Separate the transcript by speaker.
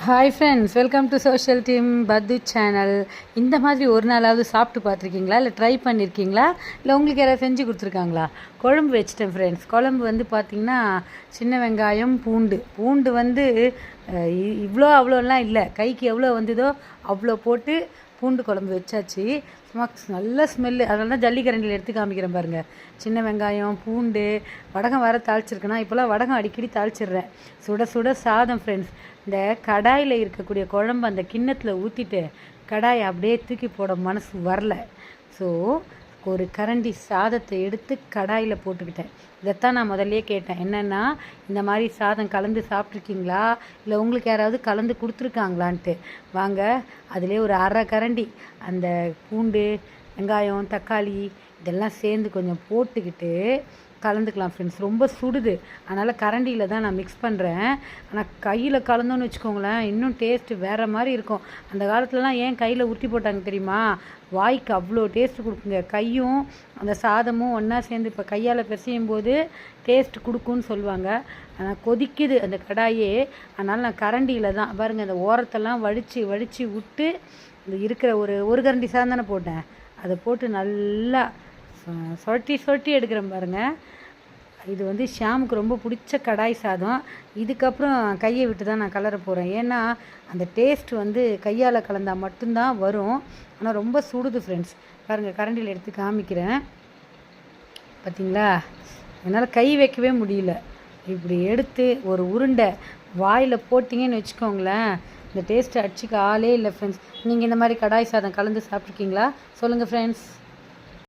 Speaker 1: Hi friends, welcome to social team பத்து channel. இந்த மாதிரி ஒரு நாளாவது சாப்பிட்டு பார்த்துருக்கீங்களா? இல்லை ட்ரை பண்ணியிருக்கீங்களா? இல்லை உங்களுக்கு யாராவது செஞ்சு கொடுத்துருக்காங்களா? குழம்பு வச்சிட்டேன் ஃப்ரெண்ட்ஸ். குழம்பு வந்து பார்த்திங்கன்னா சின்ன வெங்காயம், பூண்டு வந்து இவ்வளோ அவ்வளோலாம் இல்லை, கைக்கு எவ்வளோ வந்ததோ அவ்வளோ போட்டு பூண்டு குழம்பு வச்சாச்சு. சும்மா நல்ல ஸ்மெல்லு. அதனால தான் ஜல்லிக்கரண்டியில் எடுத்து காமிக்கிறேன் பாருங்கள். சின்ன வெங்காயம், பூண்டு, வடகம் வர தாளிச்சிருக்கேன்னா இப்போலாம் வடகம் அடிக்கடி தாளிச்சிடுறேன். சுட சுட சாதம் ஃப்ரெண்ட்ஸ். இந்த கடாயில் இருக்கக்கூடிய குழம்பு அந்த கிண்ணத்தில் ஊற்றிட்டு கடாயை அப்படியே தூக்கி போட மனசு வரல. ஸோ ஒரு கரண்டி சாதத்தை எடுத்து கடாயில் போட்டுக்கிட்டேன். இதைத்தான் நான் முதல்லையே கேட்டேன், என்னென்னா இந்த மாதிரி சாதம் கலந்து சாப்பிட்ருக்கீங்களா, இல்லை உங்களுக்கு யாராவது கலந்து கொடுத்துருக்காங்களான்ட்டு. வாங்க, அதிலே ஒரு அரை கரண்டி அந்த பூண்டு, வெங்காயம், தக்காளி இதெல்லாம் சேர்ந்து கொஞ்சம் போட்டுக்கிட்டு கலந்துக்கலாம் ஃப்ரெண்ட்ஸ். ரொம்ப சுடுது, அதனால் கரண்டியில் தான் நான் மிக்ஸ் பண்ணுறேன். ஆனால் கையில் கலந்தோன்னு வச்சுக்கோங்களேன், இன்னும் டேஸ்ட்டு வேறு மாதிரி இருக்கும். அந்த காலத்துலலாம் ஏன் கையில் உருட்டி போட்டாங்க தெரியுமா? வாய்க்கு அவ்வளோ டேஸ்ட்டு கொடுக்குங்க. கையும் அந்த சாதமும் ஒன்றா சேர்ந்து இப்போ கையால் பிசையும் போது டேஸ்ட் கொடுக்குன்னு சொல்லுவாங்க. ஆனால் கொதிக்குது அந்த கடாயே, அதனால் நான் கரண்டியில் தான் பாருங்கள், அந்த ஓரத்தெல்லாம் வடித்து விட்டு இந்த இருக்கிற ஒரு கரண்டி சாதம் தானே போட்டேன், அதை போட்டு நல்லா சொட்டி எடுக்கிறேன் பாருங்கள். இது வந்து ஷாமுக்கு ரொம்ப பிடிச்ச கடாய் சாதம். இதுக்கப்புறம் கையை விட்டு தான் நான் கலர போகிறேன். ஏன்னா அந்த டேஸ்ட் வந்து கையால் கலந்தால் மட்டும்தான் வரும். ஆனால் ரொம்ப சுடுது ஃப்ரெண்ட்ஸ். பாருங்கள், கரண்டியில் எடுத்து காமிக்கிறேன். பார்த்திங்களா, என்னால் கை வைக்கவே முடியல. இப்படி எடுத்து ஒரு உருண்டை வாயில் போட்டிங்கன்னு வச்சுக்கோங்களேன், இந்த டேஸ்ட்டை அடிச்சிக்க ஆளே இல்லை ஃப்ரெண்ட்ஸ். நீங்கள் இந்த மாதிரி கடாய் சாதம் கலந்து சாப்பிட்ருக்கீங்களா? சொல்லுங்கள் ஃப்ரெண்ட்ஸ்.